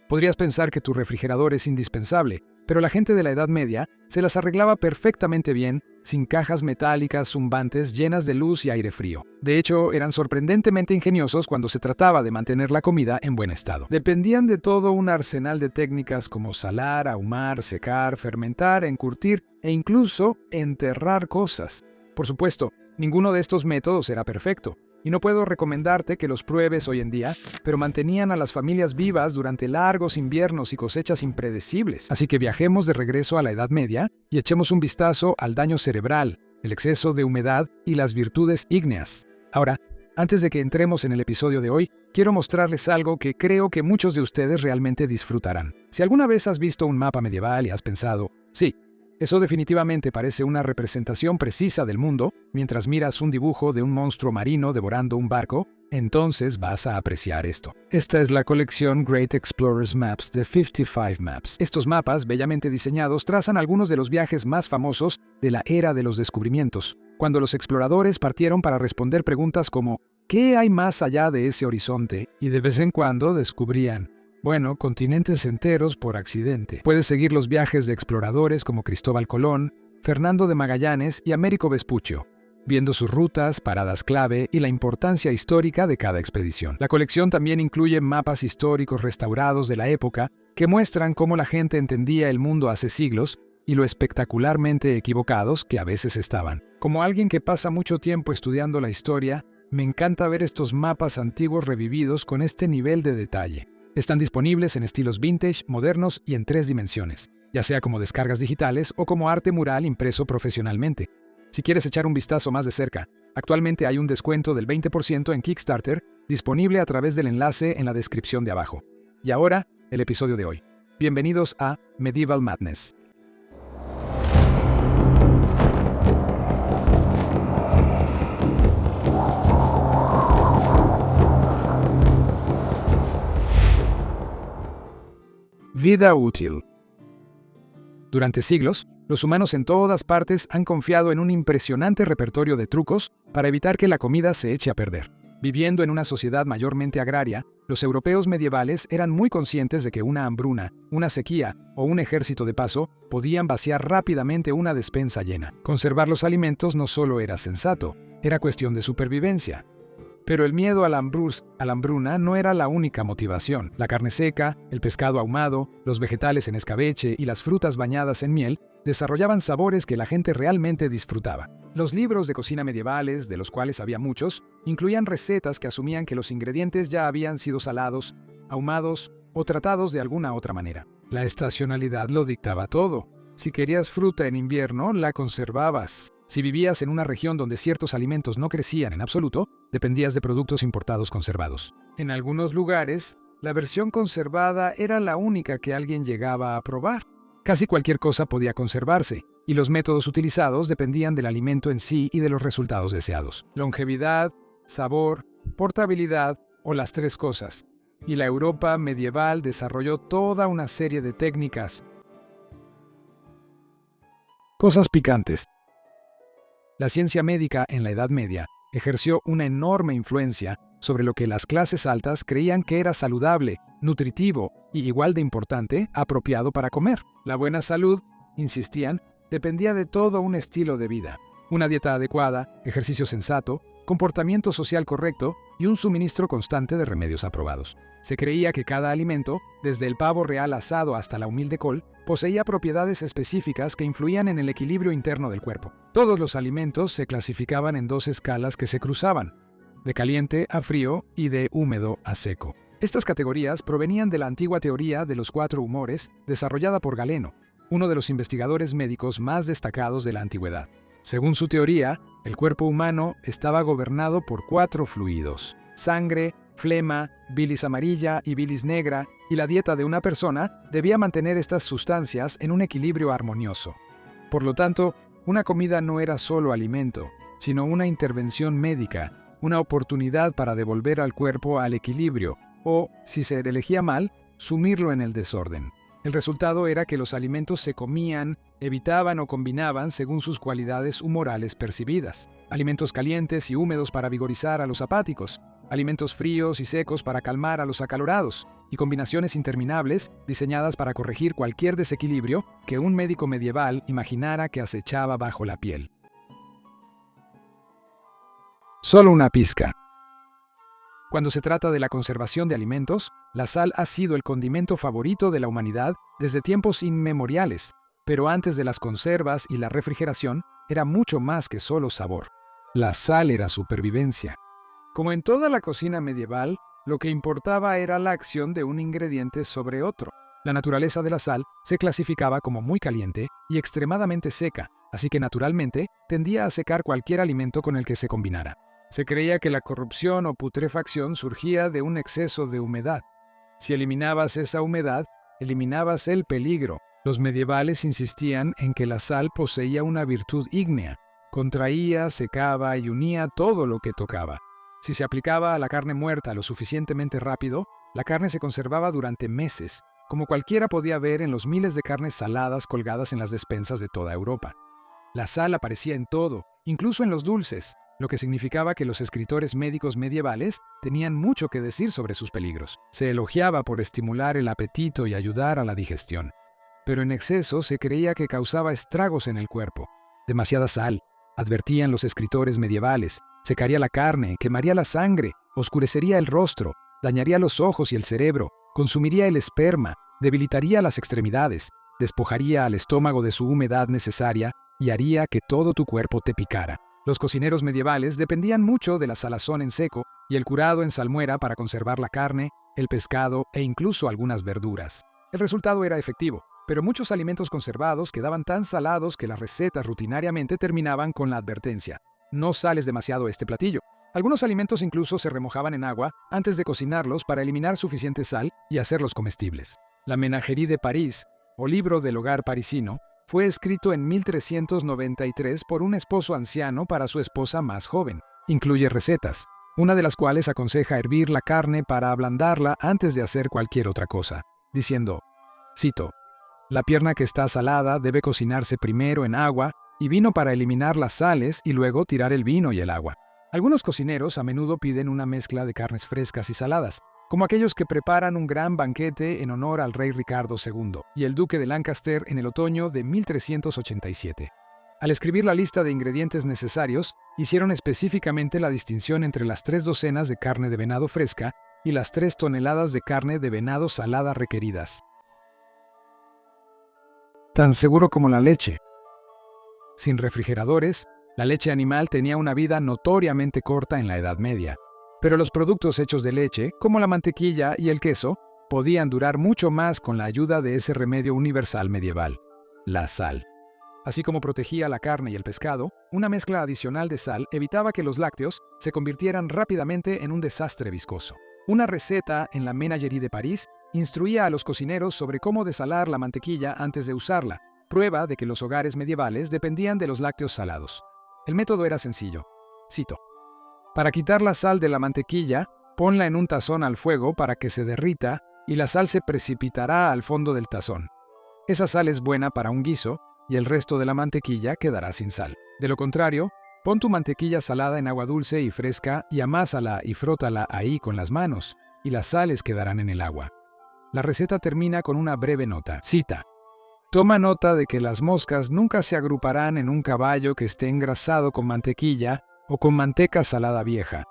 Podrías pensar que tu refrigerador es indispensable, pero la gente de la Edad Media se las arreglaba perfectamente bien, sin cajas metálicas zumbantes llenas de luz y aire frío. De hecho, eran sorprendentemente ingeniosos cuando se trataba de mantener la comida en buen estado. Dependían de todo un arsenal de técnicas como salar, ahumar, secar, fermentar, encurtir e incluso enterrar cosas. Por supuesto, ninguno de estos métodos era perfecto, y no puedo recomendarte que los pruebes hoy en día, pero mantenían a las familias vivas durante largos inviernos y cosechas impredecibles. Así que viajemos de regreso a la Edad Media y echemos un vistazo al daño cerebral, el exceso de humedad y las virtudes ígneas. Ahora, antes de que entremos en el episodio de hoy, quiero mostrarles algo que creo que muchos de ustedes realmente disfrutarán. Si alguna vez has visto un mapa medieval y has pensado, sí, eso definitivamente parece una representación precisa del mundo, mientras miras un dibujo de un monstruo marino devorando un barco, entonces vas a apreciar esto. Esta es la colección Great Explorers Maps de 55 Maps. Estos mapas, bellamente diseñados, trazan algunos de los viajes más famosos de la era de los descubrimientos, cuando los exploradores partieron para responder preguntas como ¿qué hay más allá de ese horizonte? Y de vez en cuando descubrían continentes enteros por accidente. Puedes seguir los viajes de exploradores como Cristóbal Colón, Fernando de Magallanes y Américo Vespuccio, viendo sus rutas, paradas clave y la importancia histórica de cada expedición. La colección también incluye mapas históricos restaurados de la época que muestran cómo la gente entendía el mundo hace siglos y lo espectacularmente equivocados que a veces estaban. Como alguien que pasa mucho tiempo estudiando la historia, me encanta ver estos mapas antiguos revividos con este nivel de detalle. Están disponibles en estilos vintage, modernos y en 3 dimensiones, ya sea como descargas digitales o como arte mural impreso profesionalmente. Si quieres echar un vistazo más de cerca, actualmente hay un descuento del 20% en Kickstarter, disponible a través del enlace en la descripción de abajo. Y ahora, el episodio de hoy. Bienvenidos a Medieval Madness. Vida útil. Durante siglos, los humanos en todas partes han confiado en un impresionante repertorio de trucos para evitar que la comida se eche a perder. Viviendo en una sociedad mayormente agraria, los europeos medievales eran muy conscientes de que una hambruna, una sequía o un ejército de paso podían vaciar rápidamente una despensa llena. Conservar los alimentos no solo era sensato, era cuestión de supervivencia. Pero el miedo a la hambruna no era la única motivación. La carne seca, el pescado ahumado, los vegetales en escabeche y las frutas bañadas en miel desarrollaban sabores que la gente realmente disfrutaba. Los libros de cocina medievales, de los cuales había muchos, incluían recetas que asumían que los ingredientes ya habían sido salados, ahumados o tratados de alguna otra manera. La estacionalidad lo dictaba todo. Si querías fruta en invierno, la conservabas. Si vivías en una región donde ciertos alimentos no crecían en absoluto, dependías de productos importados conservados. En algunos lugares, la versión conservada era la única que alguien llegaba a probar. Casi cualquier cosa podía conservarse, y los métodos utilizados dependían del alimento en sí y de los resultados deseados. Longevidad, sabor, portabilidad o las 3 cosas. Y la Europa medieval desarrolló toda una serie de técnicas. Cosas picantes. La ciencia médica en la Edad Media ejerció una enorme influencia sobre lo que las clases altas creían que era saludable, nutritivo y, igual de importante, apropiado para comer. La buena salud, insistían, dependía de todo un estilo de vida. Una dieta adecuada, ejercicio sensato, comportamiento social correcto y un suministro constante de remedios aprobados. Se creía que cada alimento, desde el pavo real asado hasta la humilde col, poseía propiedades específicas que influían en el equilibrio interno del cuerpo. Todos los alimentos se clasificaban en 2 escalas que se cruzaban, de caliente a frío y de húmedo a seco. Estas categorías provenían de la antigua teoría de los 4 humores desarrollada por Galeno, uno de los investigadores médicos más destacados de la antigüedad. Según su teoría, el cuerpo humano estaba gobernado por 4 fluidos: sangre, flema, bilis amarilla y bilis negra, y la dieta de una persona debía mantener estas sustancias en un equilibrio armonioso. Por lo tanto, una comida no era solo alimento, sino una intervención médica, una oportunidad para devolver al cuerpo al equilibrio, o, si se elegía mal, sumirlo en el desorden. El resultado era que los alimentos se comían, evitaban o combinaban según sus cualidades humorales percibidas. Alimentos calientes y húmedos para vigorizar a los apáticos, alimentos fríos y secos para calmar a los acalorados, y combinaciones interminables diseñadas para corregir cualquier desequilibrio que un médico medieval imaginara que acechaba bajo la piel. Solo una pizca. Cuando se trata de la conservación de alimentos, la sal ha sido el condimento favorito de la humanidad desde tiempos inmemoriales, pero antes de las conservas y la refrigeración, era mucho más que solo sabor. La sal era supervivencia. Como en toda la cocina medieval, lo que importaba era la acción de un ingrediente sobre otro. La naturaleza de la sal se clasificaba como muy caliente y extremadamente seca, así que naturalmente tendía a secar cualquier alimento con el que se combinara. Se creía que la corrupción o putrefacción surgía de un exceso de humedad. Si eliminabas esa humedad, eliminabas el peligro. Los medievales insistían en que la sal poseía una virtud ígnea. Contraía, secaba y unía todo lo que tocaba. Si se aplicaba a la carne muerta lo suficientemente rápido, la carne se conservaba durante meses, como cualquiera podía ver en los miles de carnes saladas colgadas en las despensas de toda Europa. La sal aparecía en todo, incluso en los dulces, lo que significaba que los escritores médicos medievales tenían mucho que decir sobre sus peligros. Se elogiaba por estimular el apetito y ayudar a la digestión. Pero en exceso se creía que causaba estragos en el cuerpo. Demasiada sal, advertían los escritores medievales, secaría la carne, quemaría la sangre, oscurecería el rostro, dañaría los ojos y el cerebro, consumiría el esperma, debilitaría las extremidades, despojaría al estómago de su humedad necesaria y haría que todo tu cuerpo te picara. Los cocineros medievales dependían mucho de la salazón en seco y el curado en salmuera para conservar la carne, el pescado e incluso algunas verduras. El resultado era efectivo, pero muchos alimentos conservados quedaban tan salados que las recetas rutinariamente terminaban con la advertencia: no sales demasiado este platillo. Algunos alimentos incluso se remojaban en agua antes de cocinarlos para eliminar suficiente sal y hacerlos comestibles. La Ménagerie de París, o libro del hogar parisino, fue escrito en 1393 por un esposo anciano para su esposa más joven. Incluye recetas, una de las cuales aconseja hervir la carne para ablandarla antes de hacer cualquier otra cosa, diciendo, cito, «La pierna que está salada debe cocinarse primero en agua y vino para eliminar las sales y luego tirar el vino y el agua». Algunos cocineros a menudo piden una mezcla de carnes frescas y saladas, como aquellos que preparan un gran banquete en honor al rey Ricardo II y el duque de Lancaster en el otoño de 1387. Al escribir la lista de ingredientes necesarios, hicieron específicamente la distinción entre las 3 docenas de carne de venado fresca y las 3 toneladas de carne de venado salada requeridas. Tan seguro como la leche. Sin refrigeradores, la leche animal tenía una vida notoriamente corta en la Edad Media. Pero los productos hechos de leche, como la mantequilla y el queso, podían durar mucho más con la ayuda de ese remedio universal medieval, la sal. Así como protegía la carne y el pescado, una mezcla adicional de sal evitaba que los lácteos se convirtieran rápidamente en un desastre viscoso. Una receta en la Ménagerie de París instruía a los cocineros sobre cómo desalar la mantequilla antes de usarla, prueba de que los hogares medievales dependían de los lácteos salados. El método era sencillo. Cito: «Para quitar la sal de la mantequilla, ponla en un tazón al fuego para que se derrita y la sal se precipitará al fondo del tazón. Esa sal es buena para un guiso y el resto de la mantequilla quedará sin sal. De lo contrario, pon tu mantequilla salada en agua dulce y fresca y amásala y frótala ahí con las manos y las sales quedarán en el agua». La receta termina con una breve nota. Cita: «Toma nota de que las moscas nunca se agruparán en un caballo que esté engrasado con mantequilla o con manteca salada vieja.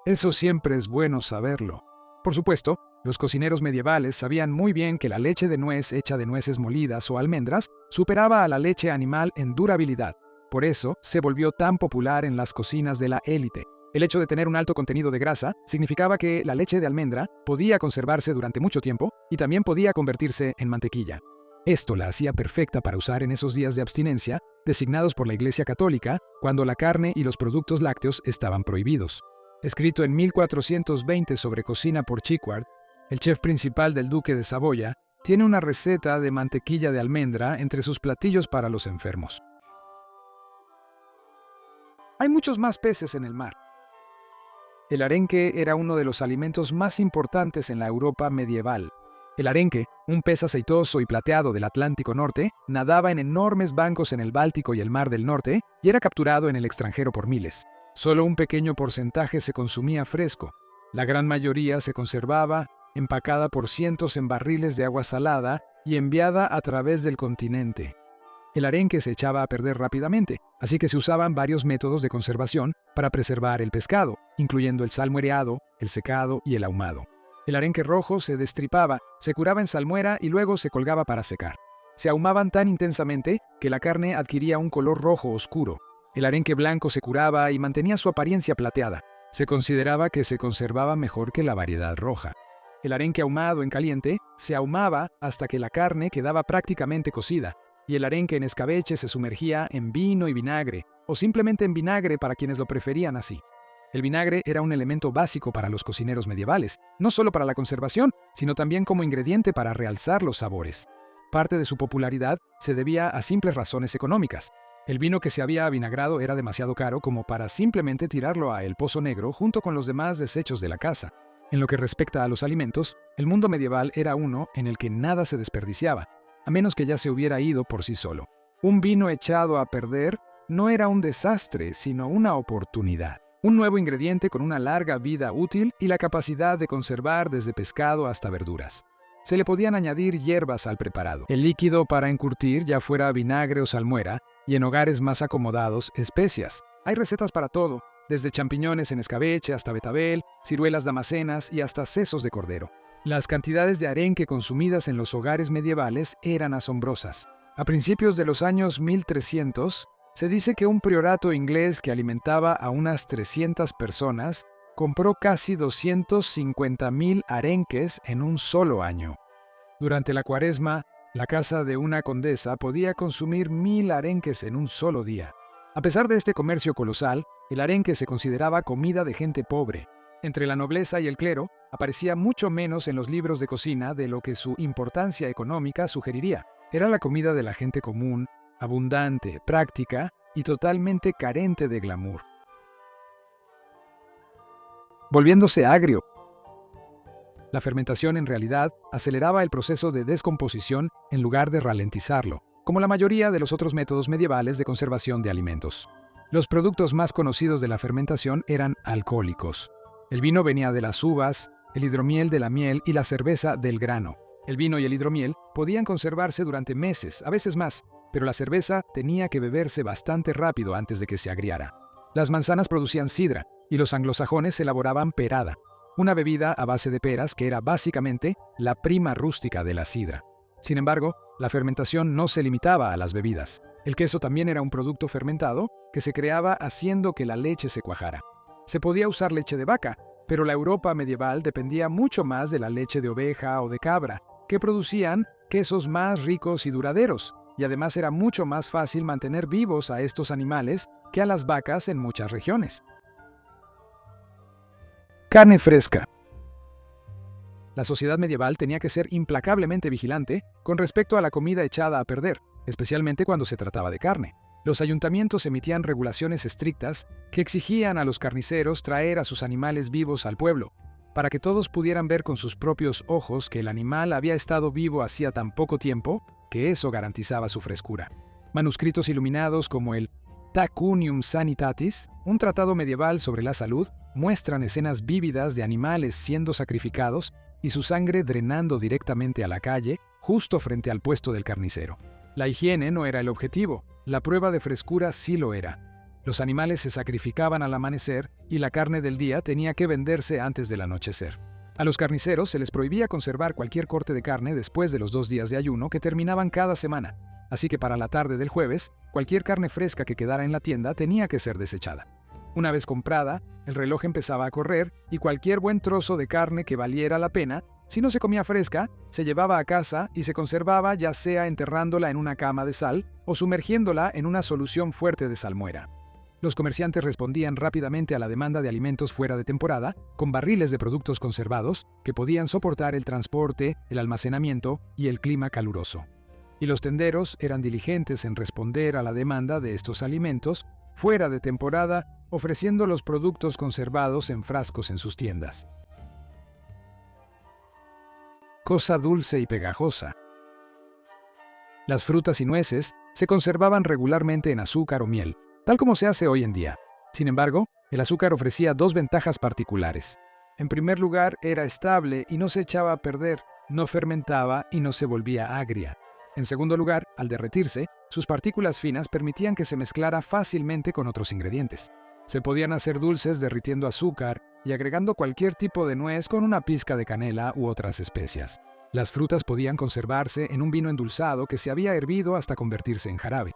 Eso siempre es bueno saberlo». Por supuesto, los cocineros medievales sabían muy bien que la leche de nuez hecha de nueces molidas o almendras superaba a la leche animal en durabilidad. Por eso, se volvió tan popular en las cocinas de la élite. El hecho de tener un alto contenido de grasa significaba que la leche de almendra podía conservarse durante mucho tiempo y también podía convertirse en mantequilla. Esto la hacía perfecta para usar en esos días de abstinencia, designados por la Iglesia Católica, cuando la carne y los productos lácteos estaban prohibidos. Escrito en 1420 sobre cocina por Chicquard, el chef principal del duque de Saboya tiene una receta de mantequilla de almendra entre sus platillos para los enfermos. Hay muchos más peces en el mar. El arenque era uno de los alimentos más importantes en la Europa medieval. El arenque, un pez aceitoso y plateado del Atlántico Norte, nadaba en enormes bancos en el Báltico y el Mar del Norte y era capturado en el extranjero por miles. Solo un pequeño porcentaje se consumía fresco. La gran mayoría se conservaba, empacada por cientos en barriles de agua salada y enviada a través del continente. El arenque se echaba a perder rápidamente, así que se usaban varios métodos de conservación para preservar el pescado, incluyendo el salmuereado, el secado y el ahumado. El arenque rojo se destripaba, se curaba en salmuera y luego se colgaba para secar. Se ahumaban tan intensamente que la carne adquiría un color rojo oscuro. El arenque blanco se curaba y mantenía su apariencia plateada. Se consideraba que se conservaba mejor que la variedad roja. El arenque ahumado en caliente se ahumaba hasta que la carne quedaba prácticamente cocida, y el arenque en escabeche se sumergía en vino y vinagre, o simplemente en vinagre para quienes lo preferían así. El vinagre era un elemento básico para los cocineros medievales, no solo para la conservación, sino también como ingrediente para realzar los sabores. Parte de su popularidad se debía a simples razones económicas. El vino que se había avinagrado era demasiado caro como para simplemente tirarlo a el pozo negro junto con los demás desechos de la casa. En lo que respecta a los alimentos, el mundo medieval era uno en el que nada se desperdiciaba, a menos que ya se hubiera ido por sí solo. Un vino echado a perder no era un desastre, sino una oportunidad. Un nuevo ingrediente con una larga vida útil y la capacidad de conservar desde pescado hasta verduras. Se le podían añadir hierbas al preparado, el líquido para encurtir, ya fuera vinagre o salmuera, y en hogares más acomodados, especias. Hay recetas para todo, desde champiñones en escabeche hasta betabel, ciruelas damascenas y hasta sesos de cordero. Las cantidades de arenque consumidas en los hogares medievales eran asombrosas. A principios de los años 1300, se dice que un priorato inglés que alimentaba a unas 300 personas compró casi 250,000 arenques en un solo año. Durante la Cuaresma, la casa de una condesa podía consumir 1,000 arenques en un solo día. A pesar de este comercio colosal, el arenque se consideraba comida de gente pobre. Entre la nobleza y el clero, aparecía mucho menos en los libros de cocina de lo que su importancia económica sugeriría. Era la comida de la gente común, abundante, práctica y totalmente carente de glamour. Volviéndose agrio. La fermentación en realidad aceleraba el proceso de descomposición en lugar de ralentizarlo, como la mayoría de los otros métodos medievales de conservación de alimentos. Los productos más conocidos de la fermentación eran alcohólicos. El vino venía de las uvas, el hidromiel de la miel y la cerveza del grano. El vino y el hidromiel podían conservarse durante meses, a veces más, pero la cerveza tenía que beberse bastante rápido antes de que se agriara. Las manzanas producían sidra y los anglosajones elaboraban perada, una bebida a base de peras que era básicamente la prima rústica de la sidra. Sin embargo, la fermentación no se limitaba a las bebidas. El queso también era un producto fermentado que se creaba haciendo que la leche se cuajara. Se podía usar leche de vaca, pero la Europa medieval dependía mucho más de la leche de oveja o de cabra, que producían quesos más ricos y duraderos, y además era mucho más fácil mantener vivos a estos animales que a las vacas en muchas regiones. Carne fresca. La sociedad medieval tenía que ser implacablemente vigilante con respecto a la comida echada a perder, especialmente cuando se trataba de carne. Los ayuntamientos emitían regulaciones estrictas que exigían a los carniceros traer a sus animales vivos al pueblo, para que todos pudieran ver con sus propios ojos que el animal había estado vivo hacía tan poco tiempo que eso garantizaba su frescura. Manuscritos iluminados como el Tacunium Sanitatis, un tratado medieval sobre la salud, muestran escenas vívidas de animales siendo sacrificados y su sangre drenando directamente a la calle, justo frente al puesto del carnicero. La higiene no era el objetivo, la prueba de frescura sí lo era. Los animales se sacrificaban al amanecer y la carne del día tenía que venderse antes del anochecer. A los carniceros se les prohibía conservar cualquier corte de carne después de los 2 días de ayuno que terminaban cada semana, así que para la tarde del jueves, cualquier carne fresca que quedara en la tienda tenía que ser desechada. Una vez comprada, el reloj empezaba a correr y cualquier buen trozo de carne que valiera la pena, si no se comía fresca, se llevaba a casa y se conservaba ya sea enterrándola en una cama de sal o sumergiéndola en una solución fuerte de salmuera. Los comerciantes respondían rápidamente a la demanda de alimentos fuera de temporada con barriles de productos conservados que podían soportar el transporte, el almacenamiento y el clima caluroso. Y los tenderos eran diligentes en responder a la demanda de estos alimentos fuera de temporada, ofreciendo los productos conservados en frascos en sus tiendas. Cosa dulce y pegajosa. Las frutas y nueces se conservaban regularmente en azúcar o miel, tal como se hace hoy en día. Sin embargo, el azúcar ofrecía 2 ventajas particulares. En primer lugar, era estable y no se echaba a perder, no fermentaba y no se volvía agria. En segundo lugar, al derretirse, sus partículas finas permitían que se mezclara fácilmente con otros ingredientes. Se podían hacer dulces derritiendo azúcar y agregando cualquier tipo de nuez con una pizca de canela u otras especias. Las frutas podían conservarse en un vino endulzado que se había hervido hasta convertirse en jarabe.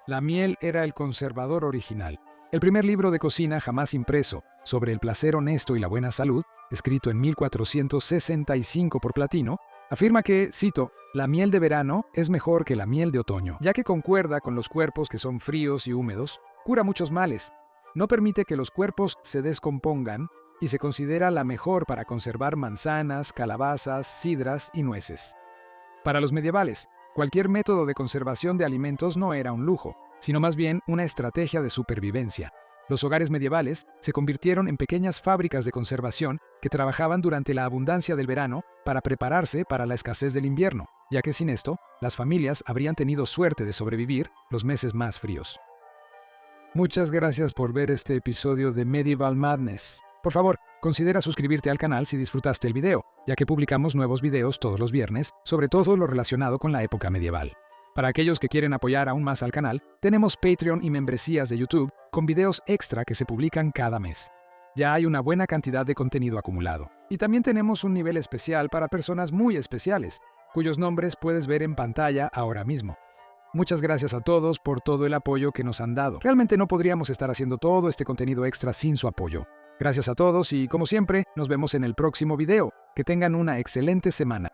La miel era el conservador original. El primer libro de cocina jamás impreso, sobre el placer honesto y la buena salud, escrito en 1465 por Platino, afirma que, cito, la miel de verano es mejor que la miel de otoño, ya que concuerda con los cuerpos que son fríos y húmedos, cura muchos males, no permite que los cuerpos se descompongan y se considera la mejor para conservar manzanas, calabazas, sidras y nueces. Para los medievales, cualquier método de conservación de alimentos no era un lujo, sino más bien una estrategia de supervivencia. Los hogares medievales se convirtieron en pequeñas fábricas de conservación que trabajaban durante la abundancia del verano para prepararse para la escasez del invierno, ya que sin esto, las familias habrían tenido suerte de sobrevivir los meses más fríos. Muchas gracias por ver este episodio de Medieval Madness. Por favor, considera suscribirte al canal si disfrutaste el video, ya que publicamos nuevos videos todos los viernes sobre todo lo relacionado con la época medieval. Para aquellos que quieren apoyar aún más al canal, tenemos Patreon y membresías de YouTube con videos extra que se publican cada mes. Ya hay una buena cantidad de contenido acumulado. Y también tenemos un nivel especial para personas muy especiales, cuyos nombres puedes ver en pantalla ahora mismo. Muchas gracias a todos por todo el apoyo que nos han dado. Realmente no podríamos estar haciendo todo este contenido extra sin su apoyo. Gracias a todos y, como siempre, nos vemos en el próximo video. Que tengan una excelente semana.